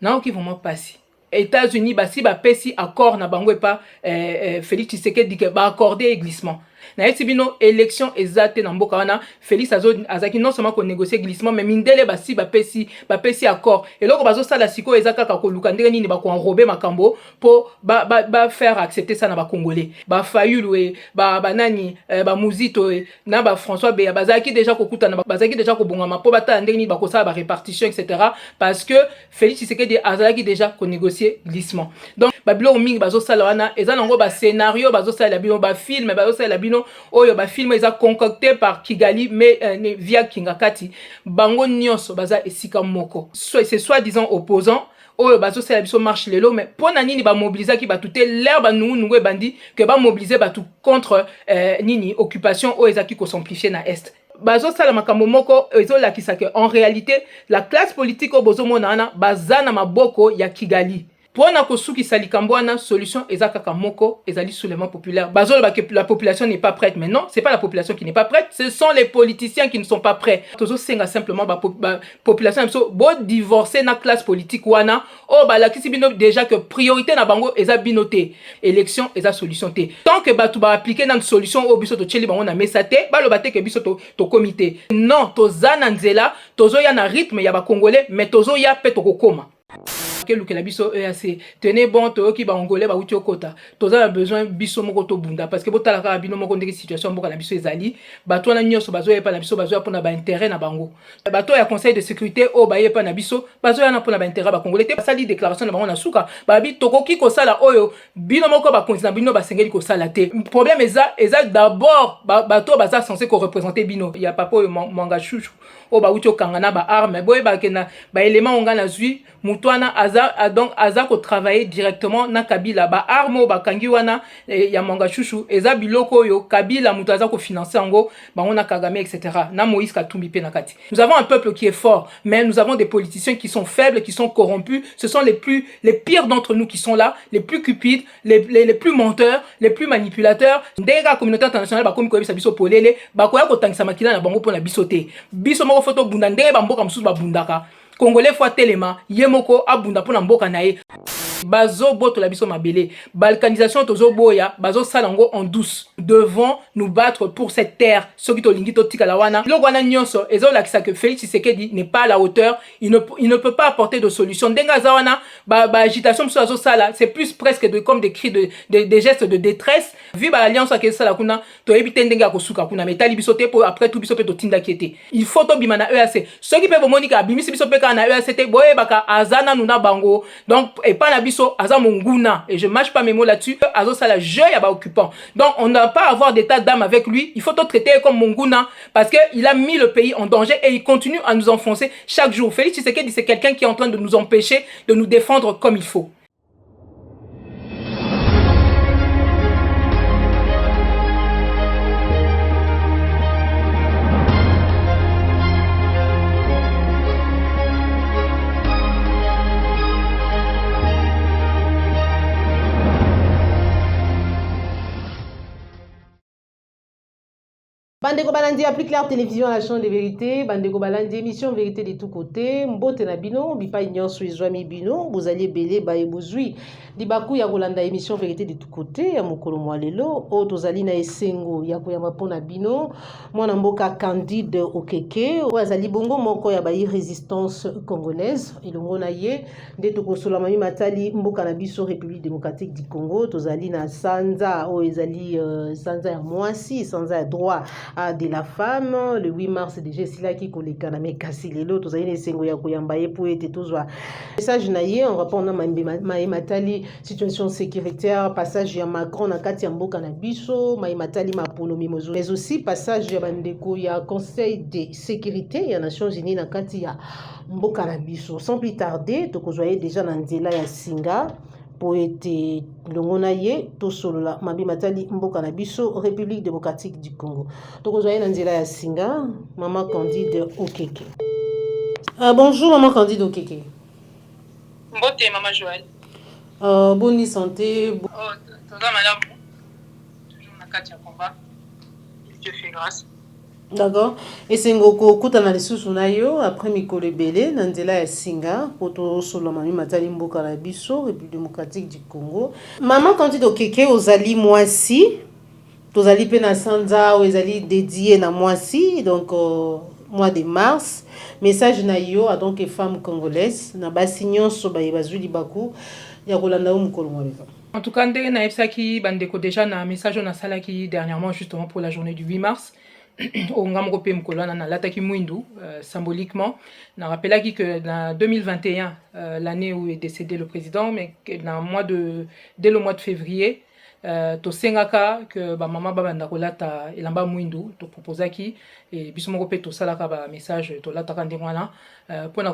Non, qui vraiment passer. États-Unis, si pesi accord na bango et pas Félix Tshisekedi dit ba accorder glissement. Na bino élection exacte na mboka wana Félix azaki non seulement ko négocier glissement mais mindele si pesi accord et loko bazo sala siko ezaka ka ko luka ndenge nini ba ko enrober makambo pour ba faire accepter ça na ba congolais ba Fayulu ba nani ba Muzito na ba François Beya bazaki déjà ko kuta na bazaki déjà ko bongama po bata ndenge nini ba ko sala ba répartition etc. parce que Félix Tshisekedi azaki déjà ko négocier glissement. Donc babilo mingi bazo sala wana eza nango ba scénario bazo sala bino ba film bazo sala bino oyo ba film eza concocté par Kigali mais via Kingakati bango nyonso baza esika moko c'est soi-disant opposant oyo bazo sala biso marche lelo mais pona nini ba mobiliser ki batuté l'air ba nungu bandi que ba mobiliser batu contre nini occupation oyo ezaki ko simplifier na est bazo sala makambo moko ezolakisa que en réalité la classe politique au bozo monana bazana maboko ya Kigali. Pour na kosuki salikambwana solution ezaka moko ezali soulèvement populaire. Bazol ba que la population n'est pas prête mais non, c'est pas la population qui n'est pas prête, ce sont les politiciens qui ne sont pas prêts. Tozo senga simplement ba population so bo divorcer na classe politique wana o ba la kisi bino déjà que priorité na bango eza binoté. Élection eza solution té. Tant que batu ba appliquer na solution o biso to tcheli bango na mesate, ba lo baté que biso to comité. Non, toza na nzela, tozo ya na rythme ya ba congolais mais tozo ya pe to kokoma. Que la biso EAC tenez bon to ki ba ngolé ba uti okota toza besoin biso moko to bunda parce que botala ka bino moko ndeki situation moko na biso ezali bato na nyoso bazo yepa na biso bazo ya pona ba intérêt na bango bato ya conseil de sécurité o ba yepa na biso bazo ya na pona ba intérêt ba congolais te sali déclaration na bango na suka ba bi tokoki ko sala oyo bino moko ba kontina bino ba sengeli ko sala te problème eza d'abord bato baza censé ko représenter bino ya papa oyo mwanga chouchou o ba uti okangana ba arme boye ba kena ba élément onga na zui mutwana donc azako travailler directement na Kabila ba armo ba kangiwana ya mwanga chouchou eza biloko yo Kabila mutu azako financer ngo bango na Kagame etc. na Moïse Katumbi pe na kati. Nous avons un peuple qui est fort mais nous avons des politiciens qui sont faibles, qui sont corrompus, ce sont les pires d'entre nous qui sont là, les plus cupides, les plus menteurs, les plus manipulateurs. Ndega communauté internationale ba komi ko bisa biso polele ba koya ko tangisa makila na bango pona bisoté. Biso moko photo bunda ndenge ba mboka mususu ba bundaka. Congolais fois telema yemoko abunda pona mboka na ye bazo boto la biso mabele balkanisation tozo boya bazo salango en douce devons nous battre pour cette terre soki to lingi to tika la wana logwana nyonso ezo lakisa que Félix Tshisekedi n'est pas à la hauteur, il ne peut pas apporter de solution denga zawana agitation so azo sala c'est plus presque comme des cris des gestes de détresse vu ba alliance ak sala kuna to ebite ndenga ko suka kuna metali biso te pour après tout biso pe to tinda kiete il faut to bimana EAC soki pe bomonika bimisi biso pe na EAC boye baka azana nuna bango donc et pas na biso aza monguna et je mâche pas mes mots là-dessus azo sala jeu ya ba occupant donc on n'a pas à avoir d'état d'âme avec lui, il faut tout traiter comme monguna parce que il a mis le pays en danger et il continue à nous enfoncer chaque jour. Félix Tshisekedi c'est quelqu'un qui est en train de nous empêcher de nous défendre comme il faut. Bandeko Balandi a plus clair télévision à la chaîne de vérité. Bandeko Balandi émission vérité de tous côtés. Mbote na bino, bipa ignon suizwami bino, vous allez belé baye bouzui. Dibaku ya Rolanda émission vérité de tous côtés. Ya mokolo mwalelo, o tozali na esengo ya koyamba pona bino. Mwana mboka Candide Okeke, o azali bongo moko ya bayi résistance congolaise. Ilongo na ye, nde tokosola mami matali mboka na biso République démocratique du Congo. Tozali na sanza, o ezali sanza ya mwasi, sanza ya droit de la femme. Le 8 mars déjà c'est là qui koleka na mekasi lelo tozali na esengo ya koyamba ye po ete tozwa message na ye on répond na matali situation sécuritaire passage ya Macron na kati ya mboka na biso matali mapuno mimozo mais aussi passage ya bandeko ya conseil de sécurité ya Nations Unies na kati ya mboka na biso sans plus tarder tokozwa ye déjà na nzela ya singa poete longona ye to solola mabi matali mboka na biso République démocratique du Congo tokozwa ye na nzela ya singa maman Candide Okeke. Bonjour maman Candide Okeke. Mbote maman Joël. Bonne santé. Toza malamu toujours na kati ya combat. Dieu fait grâce. D'accord. Esengo kokutana lisusu na yo après mikolo ebele na nzela ya singa po tosolola mami matali mboka na biso République démocratique du Congo. Maman Candide Okeke ozali mwasi tozali mpe na sanza oyo ezali dédié na mwasi donc mois de mars message na yo a donc femme congolaise na basi nyonso baye bazwi libaku ya kolanda yo mokolo mobimba. En tout cas, ndenge nayebisaki bandeko déjà na message on asalaki dernièrement justement pour la journée du 8 mars. Onga moko pe mokolo wana nalataki mwindu symboliquement narapelaki que dans 2021 l'année où est décédé le président mais dès le mois de février tosengaka que bamama babanda kolata elamba mwindu toproposaki e biso moko mpe tosalaka bamessage tolataka ndenge wana mpona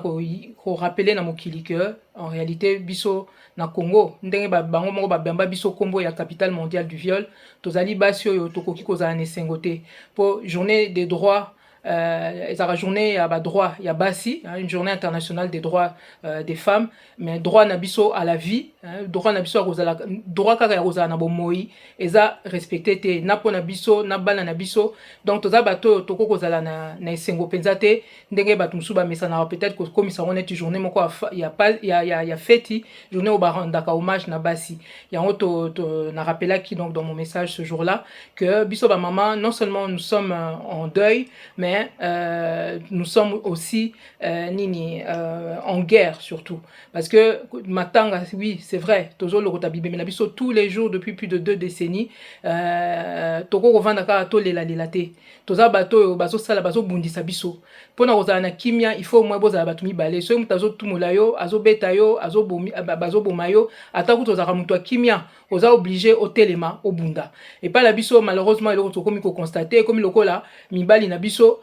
korapele na mokili que en réalité biso na Congo ndenge bango moko babamba biso nkombo ya capitale mondiale du viol tozali basi oyo tokoki kozala na esengo te mpo journée des droits ezalaka journée ya badroit ya basi une journée internationale des droits des femmes mais droit na biso à la vie droit na biso ya kozala droit kaka ya kozala na bomoi eza respecté te na mpo na biso na bana na biso donc toza bato oyo tokoki kozala na esengo mpenza te ndenge bato mosusu bamesanaka peut-être kokomisa ngo neti journée moko ya feti journée oyo barandaka hommage na basi yango narapelaki donc dans mon message ce jour-là que biso bamama non seulement nous sommes en deuil mais nous sommes aussi en guerre surtout parce que matanga oui c'est vrai tous les jours depuis plus de 2 décennies toko kovanda kaka tolela te toza bato oyo bazosala bazobundisa biso mpona kozala na kimia il faut au moins bozala bato mibale soki moto azotumula yo azobeta yo bazoboma yo ata kuti ozalaka moto ya kimia oza oblige otelema obunda epai na biso malheureusement eloko tokomi kokonstate ekomi lokola mibali na biso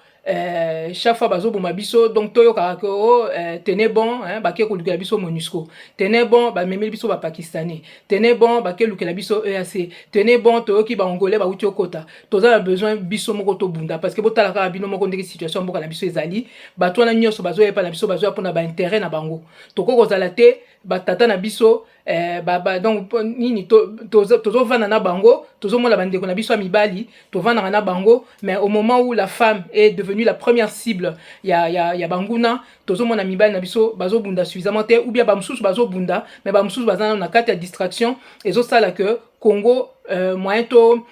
chaque fois bazoboma biso donc toyokaka ke tenez bon bake kolukela biso MONUSCO tenez bon bamemeli biso bapakistanais tenez bon bake lukela biso EAC tenez bon toyoki baongolais bauti okota toza na besoin biso moko tobunda parce que botala kaka bino moko ndenge situation mboka na biso ezali bato wana nyonso bazoyepa na biso bazoya mpona baintérêt na bango tokoki kozala te batata na biso donc nini tozovanda na bango tozomona bandeko na biso ya mibali tovandaka na bango mais au moment où la femme est devenue la première cible ya banguna tozomona mibali na biso bazobunda suffisamment te ou bien bamosusu bazobunda mais bamosusu baza na kati ya distraction ezosala que Congo moyen to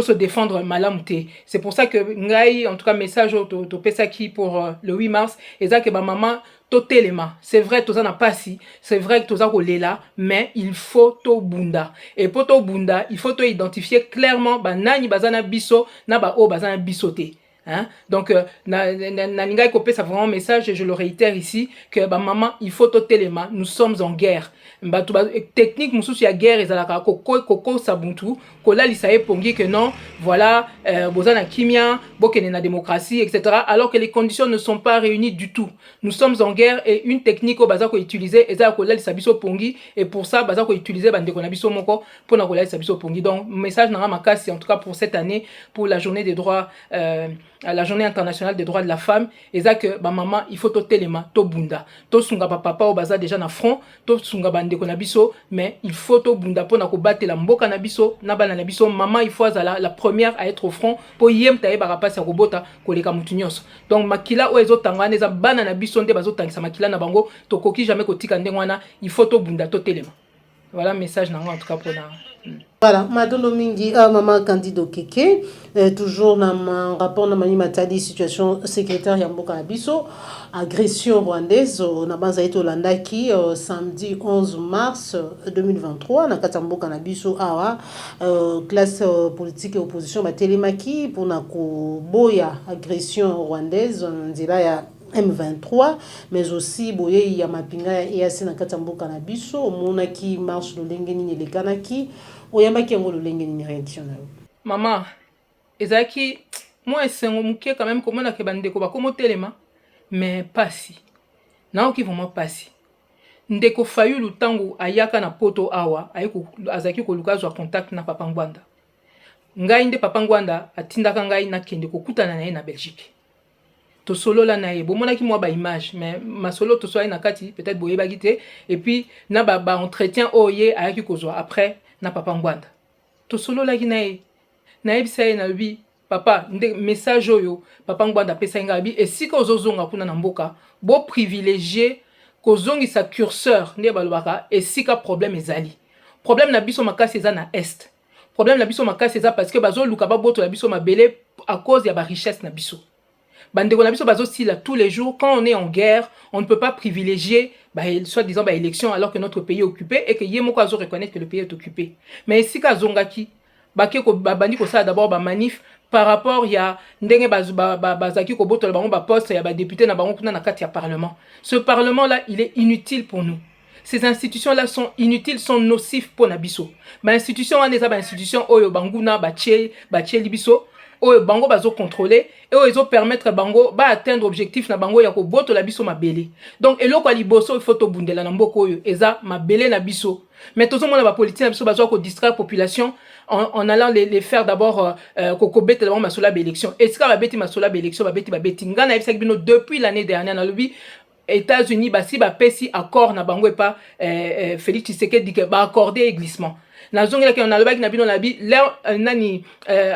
se défendre malamu te c'est pour ça que ngai en tout cas message topesaki pour le 8 mars eza que bamama totelema c'est vrai toza na pasi c'est vrai que toza kolela mais il faut tobunda et pour tobunda il faut identifier clairement banani baza na biso na ba o baza na biso te. Hein? Donc, nalinga kopesa vraiment message et je le réitère ici que bah maman il faut totelema nous sommes en guerre technique mususu ya guerre ezalaka koko sabuntu kola lisaye pongi que non voilà bozana kimia bokene na démocratie etc alors que les conditions ne sont pas réunies du tout nous sommes en guerre et une technique au bazako utiliser ezala kola lisabiso pongi et pour ça bazako utiliser bandeko na biso moko pona kola lisabiso pongi donc message na makasi en tout cas pour cette année pour la journée des droits la journée internationale des droits de la femme et ça que ba maman il faut totelema to bunda to sunga papa au baza déjà na front to sunga bandeko na biso mais il faut to bunda pona ko batela mboka na biso na bana na biso maman il faut la première à être au front po yem taye ba rapasi ya kobota koleka mutu nyonso donc makila o ezotanga eza bana na biso nde bazotangisa makila na bango to koki jamais kotika ndengwana il faut to bunda to telema voilà message nango en tout cas pour na voilà, Madame Mingi, Maman Candide Okeke, toujours dans mon rapport na Mani Matadi, situation secrétaire Yamboka Abisso, agression rwandaise, on a basé au Landaki, samedi 11 mars 2023, na Katamboka Abisso, classe politique et opposition, Télémaki, pour na boya agression rwandaise, on dirait ya M23 mais aussi boye ya mapinga ya EAC na Katamboka na biso monaki marche lolenge nini lekanaki oyambaki yango lolenge nini réaction na maman ezaki moi esengo muke quand même komona ke bandeko bakomo telema mais pasi naoki vraiment pasi ndeko Fayulu tango ayaka na poto awa azaki koluka zwa contact na papa Ngwanda ngai nde papa Ngwanda atindaka ngai na kende kokutana na ye na Belgique to solo la na ye bomonaki mwa ba image mais masolo to soa na kati peut-être boye bagite et puis na ba entretien oye ayaki kozwa après na papa Ngwanda to solo la ki na ye na ebisa ye na lui papa nde message oyo papa ngwanda pesa ngabi et si ko zozonga kuna na mboka bo privilégier ko zongisa curseur nde balobaka et si ka problème ezali problème na biso makasi eza na est problème na biso makasi eza parce que bazo luka ba boto la biso mabele à cause ya ba richesse na biso bandeko na biso bazo sila tous les jours quand on est en guerre on ne peut pas privilégier soit disant élection alors que notre pays est occupé et que yemoko azo reconnaître que le pays est occupé mais si ka zongaki bandi ko ça d'abord manif par rapport ya ndenge bazaki ko boto bango ba poste ya ba député na bango kuna na kati ya parlement. Ce parlement là il est inutile pour nous. Ces institutions là sont inutiles, sont nocifs pour nabiso. Ba institution wana eza ba institution oyo banguna ba tche libiso oyo bango bazo contrôler et oyo ezo permettre bango ba atteindre objectif na bango ya ko boto la biso mabele. Donc eloko liboso il faut to bundela na mboko oyo eza mabele na biso. Mais tout le monde va politique na biso bazo ko distraire population en allant les faire d'abord kokobete d'abord masola élection. Et ça va beti masola élection ba beti ngana efisa bino depuis l'année dernière na lobby États-Unis basi ba pesi accord na bango et pas Félix Tshisekedi que ba accorder glissement. Na zonga ki on a le bag na bino na bi nani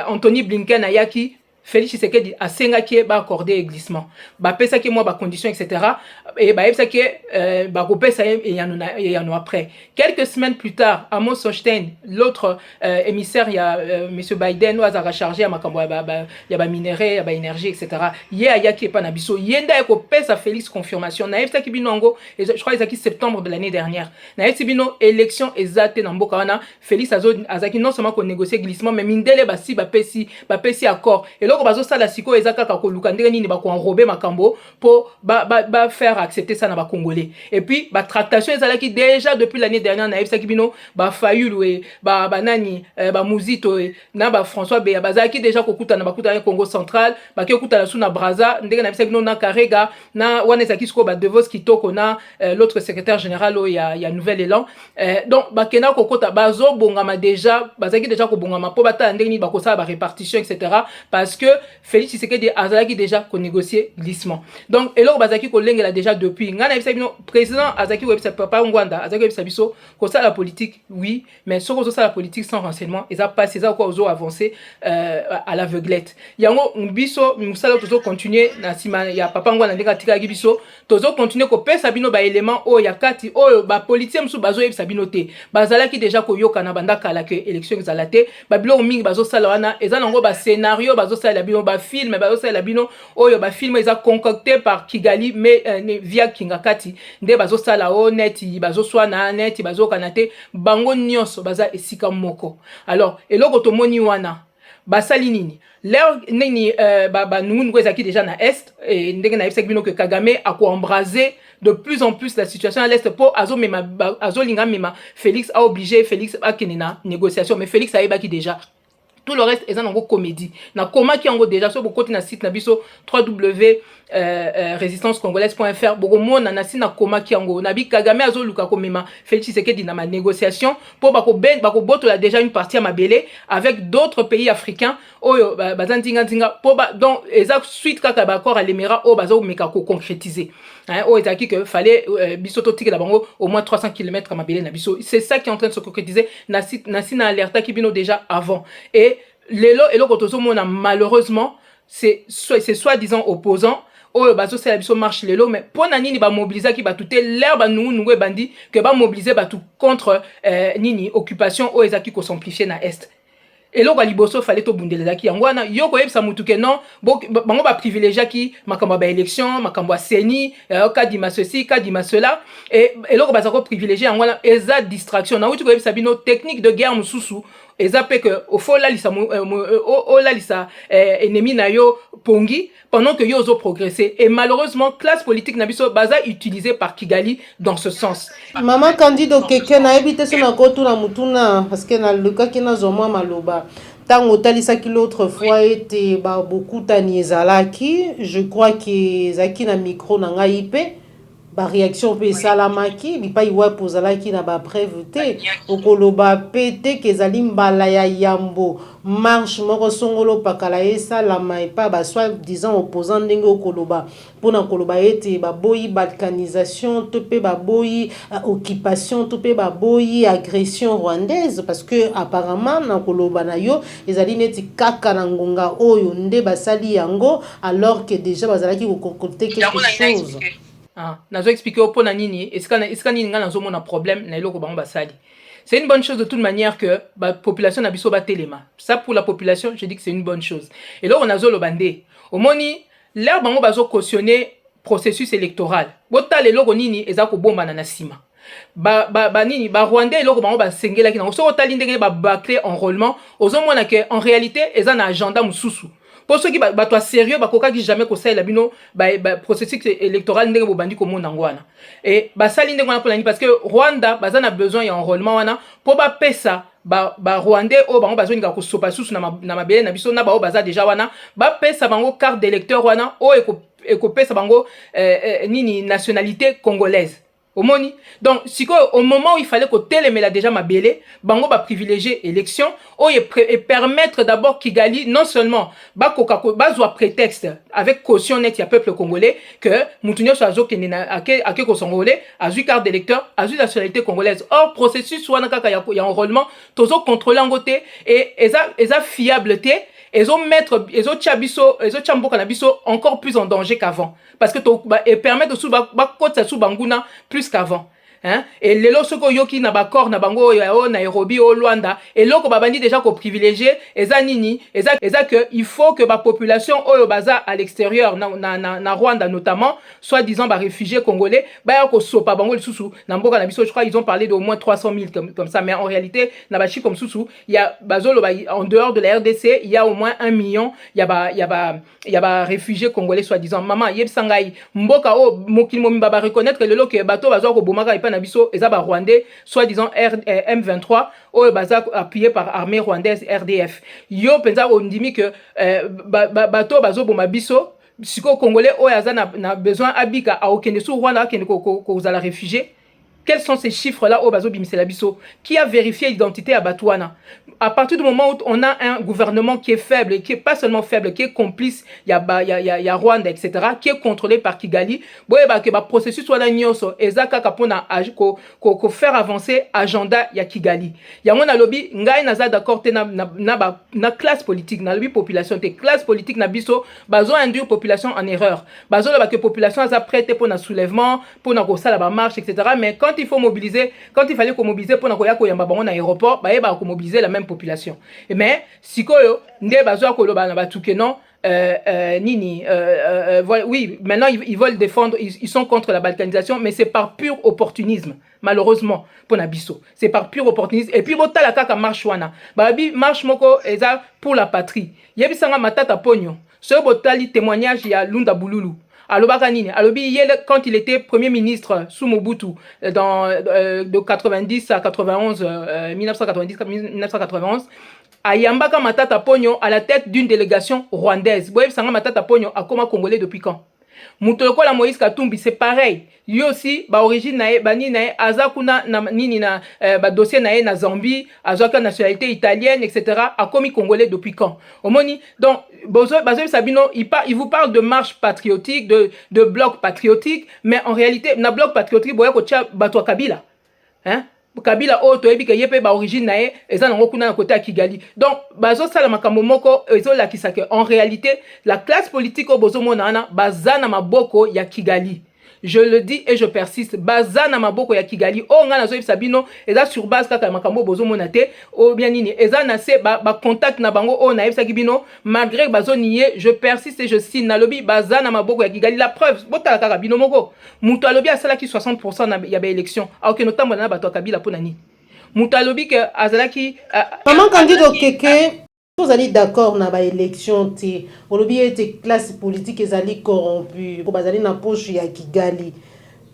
Anthony Blinken ayaki Félix Tshisekedi a sengaki ba accorder glissement. Ba pesa ki moi ba conditions etc. Et ba pesa ki ba kopesa et y en a après. Quelques semaines plus tard, Amos Hochstein, l'autre émissaire il y a monsieur Biden a rechargé à makambo ya ba minerai, ya ba énergie etc. Ye ayaki pa na biso yenda ko pesa Félix confirmation na pesa ki binongo et je crois ils septembre de l'année dernière. Na pesa bino élection exacte na mboka wana Félix azaki non seulement ko négocier glissement mais mindele basi ba pesi accord. Et loko bazo sala siko ezaka ka ko luka ndenge nini ba ko enrober makambo pour ba faire accepter ça na ba congolais. Et puis ba tractation ezalaki déjà depuis l'année dernière na ebisa kibino ba Fayulu ba nani ba Muzito na ba François Beya bazaki déjà kokuta na bakuta na Congo central ba kokuta na suna Braza ndenge na ebisa kibino na Karega na wana zakisiko ba Devos Kitoko na l'autre secrétaire général il y a Nouvel Élan. Donc ba kena kokota bazo bongama déjà bazaki déjà ko bongama po bata ndenge ni ba ko sa ba répartition etc. parce que Félix Tshisekedi azalaki déjà ko négocier glissement. Donc eloko bazaki ko lengela déjà depuis ngana ebisa bino président azaki websa papa ngwanda azaki websa biso ko ça la politique oui mais soko ça la politique sans renseignement et ça passe ça quoi ozo avancer à l'aveuglette yango biso musala tozo continuer na sima ya papa ngwanda ndeka tika biso tozo continuer ko pesa bino ba élément o ya kati o ba politicien musu bazo yebisa bino te bazalaki déjà ko yoka na banda kala que élection ezalate ba bilo mingi bazo sala wana eza nango ba scénario bazo sala bino ba film bazo sala bino oyo ba film eza concocté par Kigali mais via Kingakati nde bazo sala o neti bazo swana neti bazo kanate bango nyonso baza esika moko. Alors eloko tomoni wana basali nini l'air nini ba nungu ezaki déjà na est et ndenge na ebisek bino que Kagame a ko embraser de plus en plus la situation à l'est pour azolinga mema Félix a obligé Félix a kenena négociation mais Félix a ebaki déjà tout le reste est en comédie. Na koma qui en déjà sur beaucoup na site na biso www.résistancecongolaise.fr beaucoup monde na site na koma qui en na bi Kagame azo luka komema Félix Tshisekedi na ma négociation pour bako boto la déjà une partie à mabele avec d'autres pays africains oyo bazantinga tinga pour donc exact suite kaka ba accord à l'Émirat o bazo meka ko concrétiser. Hein o ezaki que fallait biso to tike la bango au moins 300 km à mabele na biso. C'est ça qui est en train de se concrétiser na site na alerta qui bino déjà avant et lelo eloko tozomona malheureusement c'est soi-disant opposant oyo bazo sala biso marche lelo mais pona nini ba mobiliser ki batuté l'air ba nungu bandi que ba mobiliser batu contre nini occupation o ezaki ko simplifier na est eloko liboso fallait to bundeleza ki yango wana yoko yebisa mutu ke non bango ba privilégier ki makambo ba élection makambo seni kadima ceci kadima cela et eloko bazako privilégier yango wana eza distraction na utu ko yebisa bino technique de guerre mususu eza pe que au fond là lisa ennemi na yo pongi pendant que yo zo progresser et malheureusement classe politique na biso baza utilisé par Kigali dans ce sens. Maman Candido keke na ebite sona kotuna mutuna parce que na luka kina zomwa maloba tango talisaki l'autre fois était beaucoup tani ezalaki je crois que zaki na micro na ngai pe réaction pe salamaki bipai wa pozalaki na ba preuve te okoloba pete kezali mbala ya yambo marche moko songolo pakala esalama epa ba soit disant opposant ndenge okoloba mpona koloba ete baboyi balkanisation to pe baboyi occupation to pe baboyi agression rwandaise parce que apparemment na koloba na yo ezali neti kaka na ngonga oyo nde basali yango alors que déjà bazalaki kokokote quelque chose. Nazo expliquer au pona nini esika nini nga nazo mona problème na eloko bango basali. C'est une bonne chose de toute manière que la population na biso ba telema. Ça pour la population, je dis que c'est une bonne chose. Et là on a zo lo bandé. Au moni l'air bango bazo cautionner processus électoral. Bota le logo nini ezako bomba na sima. Nini ba Rwandais eloko bango ba sengela ki na so otali ndenge ba bâcler enrôlement, ozo mona que en réalité eza na agenda mususu. Pour ceux qui sont sérieux, ils jamais conseillé le processus électoral ndenge bobandi ko mona ngwana. Et basali ndenge wana polani parce que Rwanda bazana besoin ya enrôlement wana pour ba pesa ba Rwandais o bango bazoni ka ko sopa susu na mabele na biso na ba o baza déjà wana ba pesa bango carte d'électeur wana o eko pesa bango nini nationalité congolaise. Omoni. Donc, si au moment où il fallait que Télémela déjà m'a belé, bango va privilégier élection, et permettre d'abord Kigali, non seulement, soit prétexte, avec caution net, il y a peuple congolais, que Moutounio Soazo, qui n'est à que congolais, a eu carte d'électeur, a eu nationalité congolaise. Or, processus, soit il y a enrôlement, toujours contrôlé en côté, et esa fiabilité, ils ont mettre Chabiso encore plus en danger qu'avant parce que et permettre de sous banguna plus qu'avant. Hein? Et les losoko yoki na bakor na bango o Nairobi o Luanda et loko babandi déjà ko privilégié eza nini eza que il faut que la population oyo baza à l'extérieur na Rwanda notamment soit disant ba réfugiés congolais ba ko sopa bango lisusu na mboka na biso je crois ils ont parlé d'au moins 300 000 comme ça mais en réalité na ba chi comme susu il y a bazolo en dehors de la RDC il y a au moins 1 million il y a ba réfugiés congolais soit disant maman yeb sangai mboka o mokili momba ba reconnaître que le loke bato bazo ko bomaka ipa nabiso ezaba rwandais soit disant M23 ou baza appuyé par armée rwandaise RDF yo penza ondimi que bato bazo boma biso siko congolais o yaza na besoin abika a okende sur Rwanda kende ko za la réfugié. Quels sont ces chiffres-là au Bazo Bimiselabiso? Qui a vérifié l'identité à Batouana? À partir du moment où on a un gouvernement qui est faible, et qui est pas seulement faible, qui est complice, il y a Rwanda, etc., qui est contrôlé par Kigali, que le processus soit là, ezaka kapona ko faire avancer agenda ya Kigali. Il y a un lobby, ngai naza d'accord na classe politique, na lobby population, te classe politique na biso, bazo induire population en erreur. Bazo la population a prêté pour un soulèvement, pour na sala ba marche, etc. Mais quand il faut mobiliser, quand il fallait qu'on mobilise pour na aéroport, bah mobiliser la même population. Mais si koyo nde bazo ko loba na batuke non oui, maintenant ils veulent défendre, ils sont contre la balkanisation, mais c'est par pur opportunisme, malheureusement, pour Nabiso. C'est par pur opportunisme. Et puis, bota la kaka marche wana. Babi marche moko eza pour la patrie. Yebi sanga matata pogno. Ce botali témoignage il y a Lunda Bululu. Alobaka nini alobi quand il était premier ministre sous Mobutu de 90 à 91 1991 ayambaka Matata Ponyo à la tête d'une délégation rwandaise. Boyeb sanga Matata Ponyo a comme congolais depuis quand? Mutoko la Moïse Katumbi c'est pareil. Lui aussi ba origine nae bani nae azakuna na nini na ba dossier nae na Zambie, azaka nationalité italienne etc. a commis congolais depuis quand? Omoni donc Bazo Sabino il vous parle de marche patriotique de bloc patriotique mais en réalité na bloc patriotique boya ko tia batwa Kabila. Hein? Kabila o toyebi ke yepe ba origine nae eza nango kuna na côté ya Kigali. Donc bazo sala makambo moko ezo la kisake en réalité la classe politique au bozo monana bazana maboko ya Kigali. Je le dis et je persiste. Bazana maboko ya Kigali. O nga nazo Sabino eza sur base kaka makambo bozo monate o bien nini eza na se ba contact na bango o na yebisa kibino malgré bazo nié je persiste et je signe na lobby bazana maboko ya Kigali. La preuve bota kaka bino moko muto alobi asala ki 60% na ya ba élection alors que notamment na bato Kabila ponani muto alobi que azala ki maman candidat keke. Vous allez d'accord na ba élection ti olobi ete classe politique ezali corrompue pour bazali na poche ya Kigali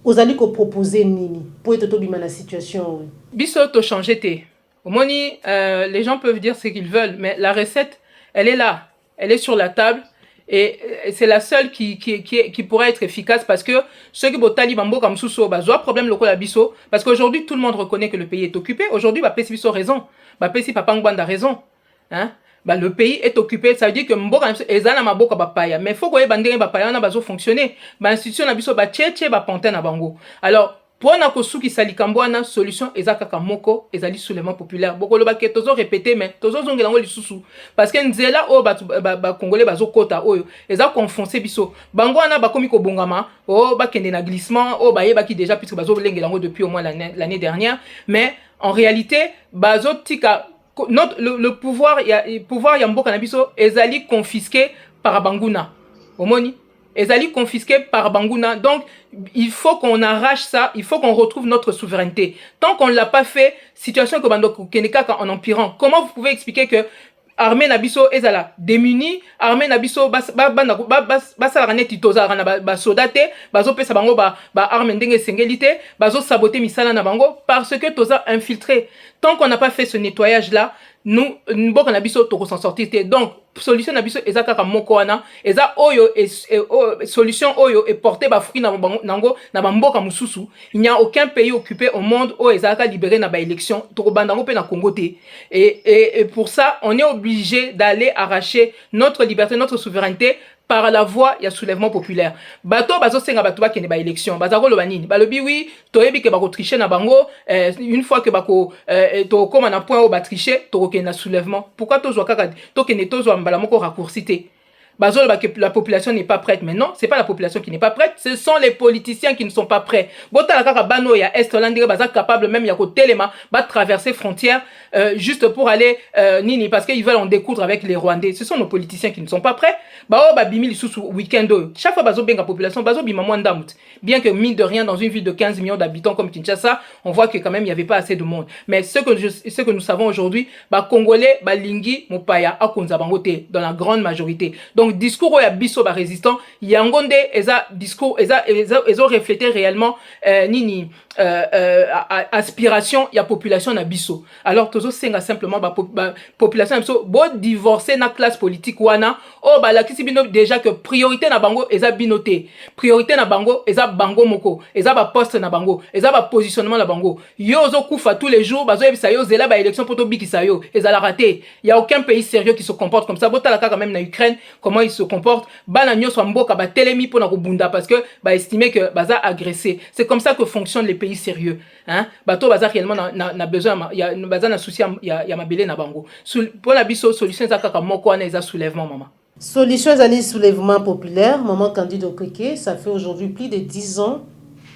vous allez ko proposer nini pour être tobima na situation biso to changer te omoni les gens peuvent dire ce qu'ils veulent mais la recette elle est là elle est sur la table Et c'est la seule qui pourrait être efficace parce que ceux qui botali bambo comme sous bazo problème local à biso parce qu'aujourd'hui tout le monde reconnaît que le pays est occupé. Aujourd'hui bah pesi biso raison. Bah pesi papa ngwanda raison. Hein? Bah, le pays est occupé, ça veut dire que mboka ezana maboka bapaya mais faut que bandenge bapaya na bazo fonctionner. Bah institution na biso ba tchétché ba pantin na bango. Alors pour na kosuki salikambo na solution ezaka kamoko ezali soulèvement populaire. Bokolo ba ke tozo répéter mais tozo zongelango lisusu parce que nzela o ba congolais bazo kota oyo eza confoncer biso. Bango na ba komi ko bongama o ba kende na glissement o ba yeba ki déjà puisque bazo lengelango depuis au moins l'année dernière mais en réalité bazo tika le pouvoir ya mboka na biso ezali confisqué par Banguna. Omoni ezali confisqué par Banguna. Donc il faut qu'on arrache ça, il faut qu'on retrouve notre souveraineté. Tant qu'on ne l'a pas fait, situation que Bandoko Keneka en empirant. Comment vous pouvez expliquer que armée nabiso ezala démunie, armée nabiso basala neti tozala na ba soldate bazo pesa bango ba arme ndenge sengelité bazo saboter misala na bango parce que toza infiltré. Tant qu'on n'a pas fait ce nettoyage là, nous mboka nabiso toko s'en sortir. Donc solution nabiso ezaka ka moko wana eza oyo solution oyo est portée ba fruit na nango na mboka mususu. Il n'y a aucun pays occupé au monde où ezaka libéré na ba élection toko bandango pe na Congo té. Et pour ça on est obligé d'aller arracher notre liberté, notre souveraineté par la voie ya soulèvement populaire. Bato bazo senga bato ba kene ba élection bazako lo banini balobi oui toyebi ke bako tricher na bango une fois que bako to koma na point au ba tricher to kene na soulèvement. Pourquoi tozo kaka to kene tozo mbala moko raccourcité bazo que la population n'est pas prête. Mais non, c'est pas la population qui n'est pas prête, ce sont les politiciens qui ne sont pas prêts. Bota la kaka bano ya est landire baza capable même ya ko telema ba traverser frontières juste pour aller nini parce qu'ils veulent en découdre avec les Rwandais. Ce sont nos politiciens qui ne sont pas prêts. Ba o ba bimi sous week-end. Chaque fois bazo benga population bazo bima mwanda mut. Bien que mine de rien dans une ville de 15 millions d'habitants comme Kinshasa, on voit que quand même il y avait pas assez de monde. Mais ce que nous savons aujourd'hui, ba congolais ba lingi mopaya akonza bangote dans la grande majorité. Donc discours ya biso ba résistant yangonde eza discours eza reflété réellement nini aspiration ya population na biso. Alors tozo senga simplement ba population na biso bo divorcer na classe politique wana o ba la kisi bino déjà que priorité na bango eza binoté, priorité na bango eza bango moko, eza ba poste na bango, eza ba positionnement na bango. Yo zo kufa tous les jours bazo yebisa yo zela ba élection poto bikisa yo eza la raté. Il y a aucun pays sérieux qui se comporte comme ça. Bota la quand même na Ukraine comment ils se comportent bana nyoso mboka ba telemi pona ko bunda parce que ba estimer que baza agressé. C'est comme ça que fonctionnent les pays sérieux, hein. Bato baza réellement na besoin ya baza na souci ya mabele na bango. Pour la biso solution za kaka moko na eza soulèvement maman. Solution zali soulèvement populaire maman Candide Okeke, ça fait aujourd'hui plus de 10 ans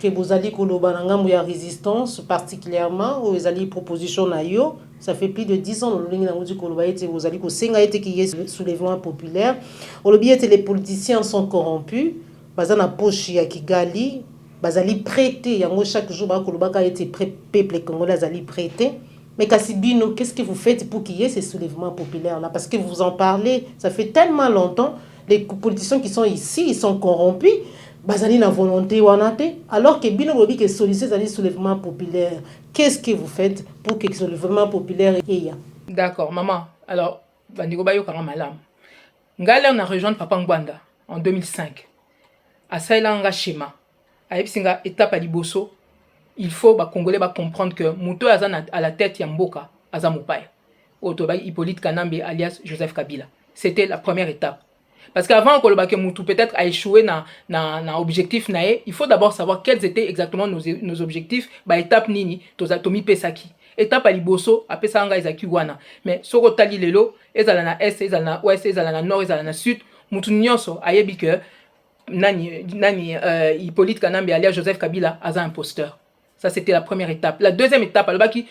que vous allez koloba na ngambo ya résistance particulièrement aux zali proposition na yo. Ça fait plus de 10 ans que vous allez que soulèvement populaire. Les politiciens sont corrompus. Bazana poche ya Kigali, bazali prêter yango chaque jour ba été peuple congolais azali prêter. Mais Kassibino, qu'est-ce que vous faites pour qu'il y ait ces soulèvements populaires là parce que vous en parlez, ça fait tellement longtemps les politiciens qui sont ici, ils sont corrompus. Bazali na volonté wanate alors que bino lobi que solution zali soulèvement populaire. Qu'est-ce que vous faites pour que le soulèvement populaire y a? D'accord maman. Alors bandiko bayo kanga malam. Ngala na rejoindre papa Ngwanda en 2005. A sailanga schéma. A epsinga étape à liboso. Il faut ba congolais ba comprendre que muto azana à la tête ya mboka azamupaya. Otoba Hippolyte Kanambe alias Joseph Kabila. C'était la première étape. Parce qu'avant que Moutou peut-être a échoué na objectif nae, il faut d'abord savoir quels étaient exactement nos objectifs. Ba étape nini, tozatomi pesaki. Étape aliboso, apesa anga ezaki wana. Mais soko tali lelo, ezala na est, ezala na ouest, ezala na nord, ezala na sud, Moutou nyonso ayebi que Hippolyte Kanambe alias Joseph Kabila aza imposteur. Ça, c'était la première étape. La deuxième étape,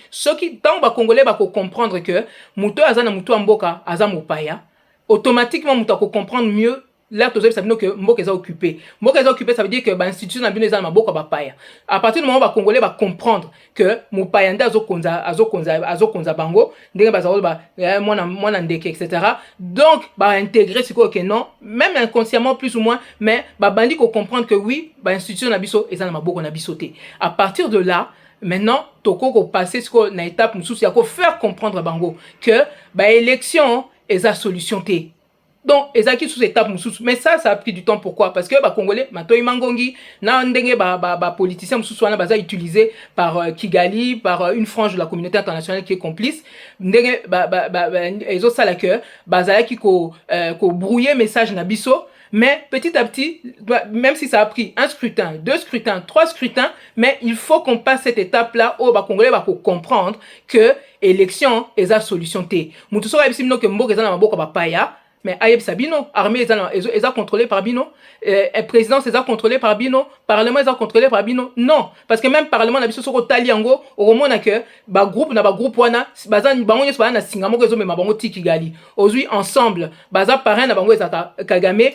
ceux qui, tant que les Congolais vont comprendre que Mouto Azana Mouto Mboka Azamopaya, automatiquement, Mouto va comprendre mieux. Là, tout ça veut dire que Mboka est occupé. Mboka est occupé, ça veut dire que l'institution n'a bien ezana Mboka va paya. À partir du moment où les Congolais vont comprendre que Mopayanda azokonza bango, ndenge bazalo ba mwana ndeke etc. Donc, va intégrer ce que non, même inconsciemment plus ou moins, mais bandi ko comprendre que oui, l'institution n'a biso ezana Mboka na bisoté. À partir de là, maintenant, toko ko passer ce qu'on a étape mususu ya ko faire comprendre bango que élection est la solution té. Donc, ezaki sous étape mususu. Mais ça a pris du temps. Pourquoi? Parce que les Congolais, Matoyi Mangongi, na ndenge politiciens mususu wana baza utilisé par Kigali, par une frange de la communauté internationale qui est complice. Ndenge ezo sala que bazalaki ko brouiller message na biso. Mais petit à petit, même si ça a pris un scrutin, 2 scrutins, 3 scrutins, mais il faut qu'on passe cette étape-là où les Congolais vont comprendre que l'élection est la solution. Moutou soka ebisimo ke mboka eza na maboko ba paya. Mais Ayeb Sabino, armée est contrôlée par Bino, présidence est contrôlée par Bino, parlement est contrôlé par Bino. Non, parce que même parlement n'a pas sur Taliango, au moment que ba groupe wana, bazan bango nyes na singamo kezo me mabango tikigali. Aujourd'hui ensemble, baza parrain na bango ezaka Kagame,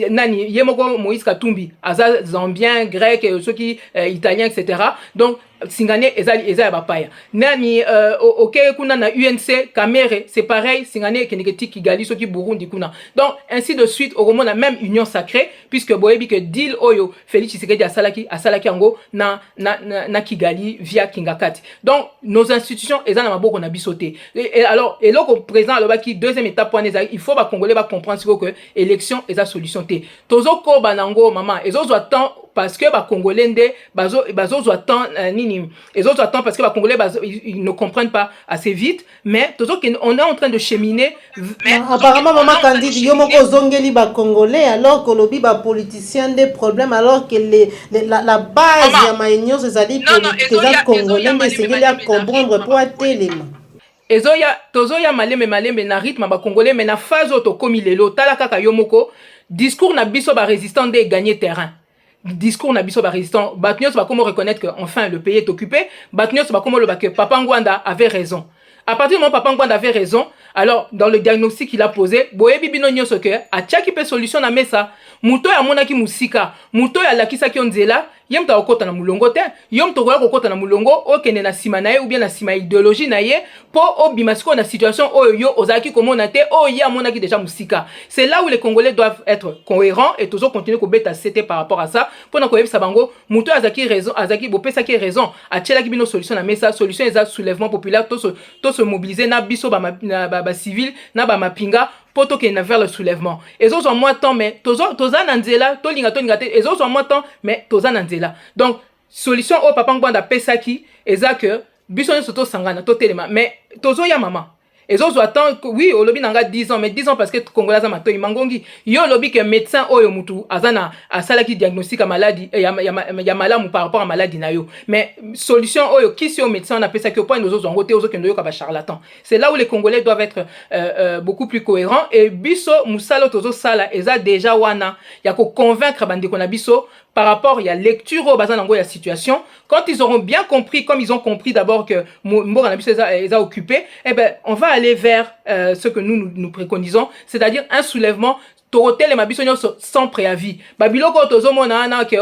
nani yemoko Moïse Katumbi, aza zambien, grec, ceux qui italiens etc. Donc Singane eza bapaya. Nani OK kuna na UNC Kamere, c'est pareil, Singane keneketi Kigali soki Burundi kuna. Donc ainsi de suite au moment la même union sacrée puisque boyebi que deal oyo Félix Tshisekedi asalaki ango na Kigali via Kingakati. Donc nos institutions eza na maboko na bisoté. Et alors et là au président alobaki deuxième étape il faut ba Congolais ba comprendre que élection eza solution té. Tozo ko banango maman ezozo attend parce que les Congolais bazo attend nini les autres attendent parce que les Congolais ils ne comprennent pas assez vite mais on est en train de cheminer apparemment maman Candide yo moko zongeli ba Congolais alors que lobi ba politiciens des problèmes alors que la base ya maïnios ezali politiciens congolais mais c'est qu'il y a comprendre pour attelema tozoya malembe na rythme ba Congolais mais na phase auto comme lelo tala kaka yo moko discours na biso ba résistant de gagner terrain. Discours na biso ba résistant batnyos va comment reconnaître que enfin le pays est occupé batnyos va comment le que Papa Ngwanda avait raison. À partir du moment où Papa Ngwanda avait raison, alors dans le diagnostic qu'il a posé, boyebi bino nyoso que a tchaki pe solution na mesa muto ya monaki musika muto ya lakisa ki onzela yem ta okota na mulongo te yom to ko kota na mulongo okende na sima na ye ou bien na sima idéologie na ye po obimasiko na situation oyo yo ozaki komona te oya monaki déjà musika. C'est là où les Congolais doivent être cohérents et toujours continuer ko beta cité par rapport à ça pour na ko yebisa bango muto azaki raison azaki bopesa ki raison a tchela ki bino solution na mesa solution eza soulèvement populaire to se mobiliser na biso ba civil na ba mapinga poto ke na vers le soulèvement. Et autres en moins temps mais toza nanzela to linga te et autres en moins temps mais toza nanzela. Donc solution au Papa Ngwanda pesaki eza que biso soto sangana to telema mais tozo ya maman. Et autres attendent oui au lobby nanga 10 ans mais 10 ans parce que Congolais za Matoyi Mangongi yo lobby que médecin oyo mutu azana asalaki diagnostic à maladie ya malamu par rapport à maladie na yo mais solution oyo kisi au médecin on appelle ça que point nos autres ngote aux autres ndoyo ka charlatan. C'est là où les Congolais doivent être beaucoup plus cohérents et biso musalo tozo sala eza déjà wana ya ko convaincre bandi kona biso par rapport il y a lecture au bazan nango ya situation quand ils auront bien compris comme ils ont compris d'abord que Mbora na biso eza occupé eh ben on va aller vers ce que nous préconisons, c'est-à-dire un soulèvement torotel mabiso nyonso sans préavis. Babiloko tozomona na ke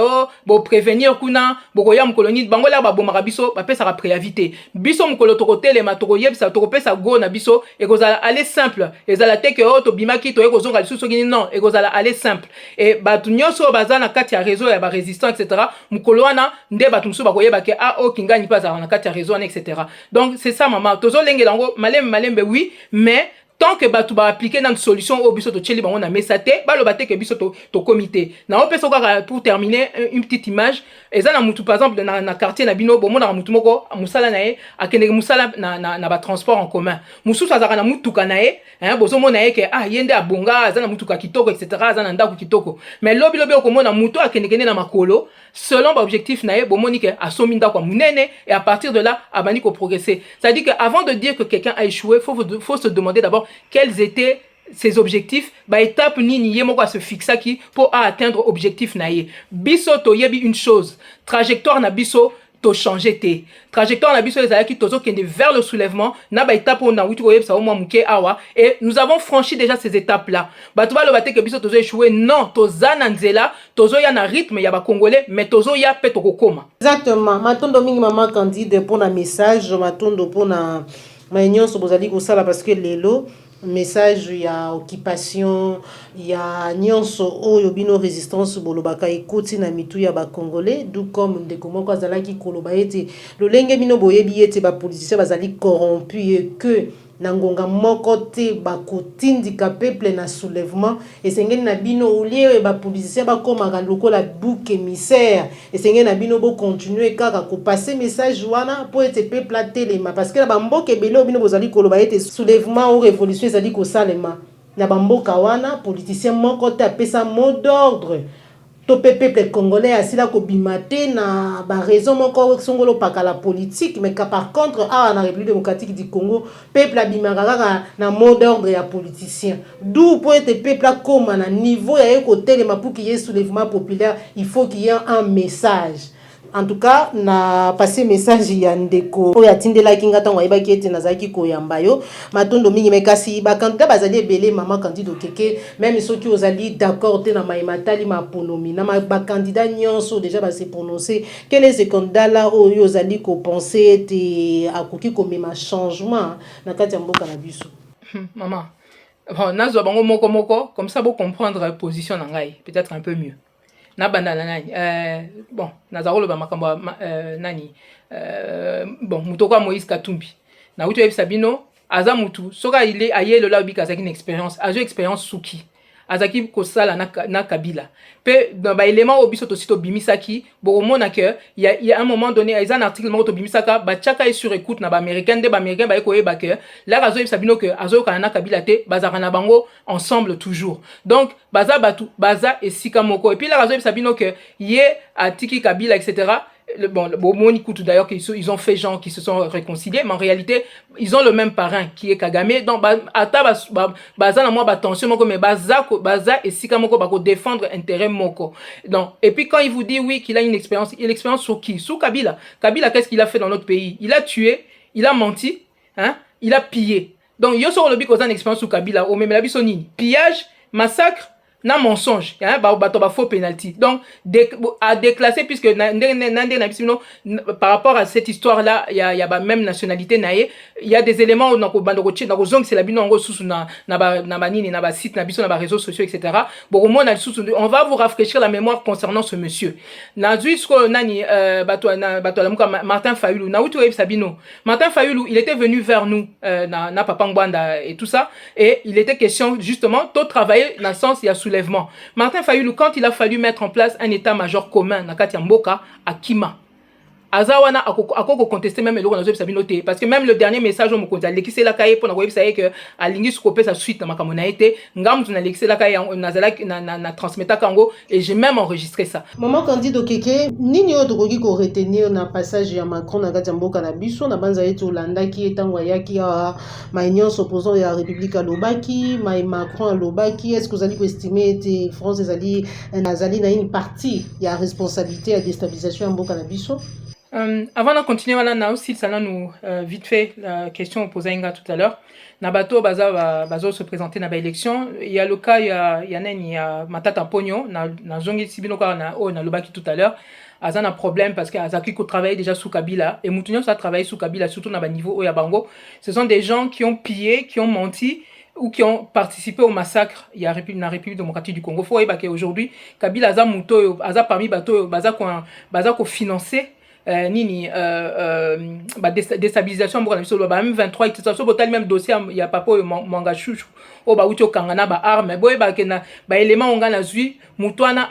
bo prévenir kuna bokoya mkoloni bango la babomaka biso bapesa préavis te. Biso mkolo torotel ma toroyebisa toropesa go na biso ekozala aller simple. Ezala te ke to bimaki to ekozonga lisusu gini non, ekozala aller simple. Et batu nyonso bazana kati ya réseau ya ba résistant etc. Mkolo wana nde batu mso bakoyeba ke kingani pas na kati ya réseau etc. Donc c'est ça maman. Tozo lengelango malembe oui, mais tant que batu ba appliquer dans une solution au biso to tcheli bango na mesate ba lo baté que biso to comité na opeso ka pour terminer une petite image eza na mutu par exemple na quartier na bino bo mona mutu moko musala na ye akende musala na ba transport en commun mususu azaka na mutuka na ye bozo mona ye ke yende abonga aza na mutuka kitoko etc aza na ndako kitoko mais lobi okomona mutu akende na makolo selon l'objectif na ye bo monike asomi ndako munene et à partir de là abani ko progresser. Ça dit que avant de dire que quelqu'un a échoué faut se demander d'abord quels étaient ses objectifs ba étape nini ye moko se fixa qui pour atteindre objectif na ye biso to yebi une chose trajectoire na biso to changer té trajectoire na biso ezala ki tozo kende vers le soulèvement na ba étape on a wuti ko yebisa au moins muke awa et nous avons franchi déjà ces étapes là ba to ba lo baté que biso tozo échouer non toza na nzela tozo ya na rythme ya ba congolais mais tozo ya pe to kokoma exactement matondo mingi maman Candide pour na message matondo pour na maïnion so bozali ko sala parce que lelo message ya occupation ya nyonso oyo bino résistance bolobaka ekoti na mitu ya ba congolais d'où comme ndeko moko azalaki koloba ete lolenge bino boyebi ete ba politiciens bazali corrompus et que na ngonga moko te bakotindika peuple na soulèvement esengeli na bino olie bapoliticien bakomaka lokola bouc émissaire esengeli na bino bocontinue kaka kopase message wana mpo ete peuple atelema parce que na bamboka ebele bino bozali koloba ete soulèvement ou révolution ezali kosalema na bamboka wana politicien moko te apesa mot d'ordre to peuple congolais asila kobima te na ba raison moko songolo pakala politique mais par contre na République démocratique du Congo peuple abimaka kaka na mot d'ordre ya politicien d'où pour être peuple akoma na niveau ya kotelema pour qu'il y ait soulèvement populaire il faut qu'il y ait un message. En tout cas, na passé message ya ndeko oya tindela kinga tango ayebaki ete nazaki koyamba yo matondo mingi mekasi ba candidat bazali ebele mama candidat okeke même soki ozali d'accord te na maimatali maponomi na ba candidat nyonso déjà ba se prononcer quel est ce candidat là oyo ozali ko penser ete akoki komema changement na kati ya mboka na biso. Maman bon nazo bango moko comme ça pour comprendre la position na ngai peut-être un peu mieux. Na bandana nani bon nazarolo ba makambo nani bon mutoka Moïse Katumbi na uto Sabino aza mutu soka ile ayelo la bika zaki une expérience azo expérience suki azaki kosala na Kabila pe dans ba élément obiso to sito bimisaki bomona que il y a un moment donné ils un article mo to bimisaka ba chaka est sur écoute na ba américain ba ekoyeba que là azo Sabino que azo kana na Kabila te bazaka na bango ensemble toujours donc baza batu baza esika moko et puis là azo Sabino que yé atiki Kabila etc. Bon, d'ailleurs ils ont fait genre qui se sont réconciliés, mais en réalité ils ont le même parrain qui est Kagame. Donc baza na moi attention moko mais baza et sika moko bako défendre intérêt moko. Donc et puis quand il vous dit oui qu'il a une expérience, il a l'expérience sur qui? Sur Kabila. Kabila qu'est-ce qu'il a fait dans notre pays? Il a tué, il a menti, hein, il a pillé. Donc yo sur le bic aux une expérience sur Kabila, au même la bisonini, pillage, massacre na mensonge hein ba faux penalty donc à déclasser puisque par rapport à cette histoire là il y a ba même nationalité naé il y a des éléments dans ko zong c'est la bino ngo susu na banini na ba site na biso na ba réseaux sociaux etc. Bon on va vous rafraîchir la mémoire concernant ce monsieur na jusqu'au nani bato la Martin Fayulu na utu Sabino Martin Fayulu il était venu vers nous na Papa Ngwanda et tout ça et il était question justement de travailler dans le sens il y a soulèvement. Martin Fayulu, quand il a fallu mettre en place un état-major commun na kati ya mboka à Kima, Azawana a contesté même le Sabinote parce que même le dernier message au Mokonza l'exé la caille pour na web ça que alingi scopé sa suite na makamona été ngam tu na l'exé la caille na transmettre Kango et j'ai même enregistré ça. Maman candidat Keke nini yo dokoki ko retenir na passage ya Macron na kati ya mboka na biso na banza yetu Hollanda ki etango yaki ma union s'opposant ya République alobaki ma Macron alobaki est-ce que vous allez estimer que France ezali nazali na une partie ya responsabilité à déstabilisation ya mboka na biso? Avant de continuer, on aussi ça nous vite fait la question posée Inga tout à l'heure. Nabato bazo se présenter na ba élection. Il y a le cas il y a Matata Pogno na zongi sibino ka na lobaki tout à l'heure. Azan a problème parce que Azaki ko travaille déjà sous Kabila et Moutounion ça travaille sous Kabila surtout na ba niveau Oya Bango. Ce sont des gens qui ont pillé, qui ont menti ou qui ont participé au massacre il y a la République démocratique du Congo. Faut que aujourd'hui Kabila aza muto aza parmi bato baza ko financer nini déstabilisation mboka na biso ba même 23 etc. So botal même dossier ya papa Mwanga Chouchou o ba uti okangana ba arme boye ba kena ba élément onga na zui mutwana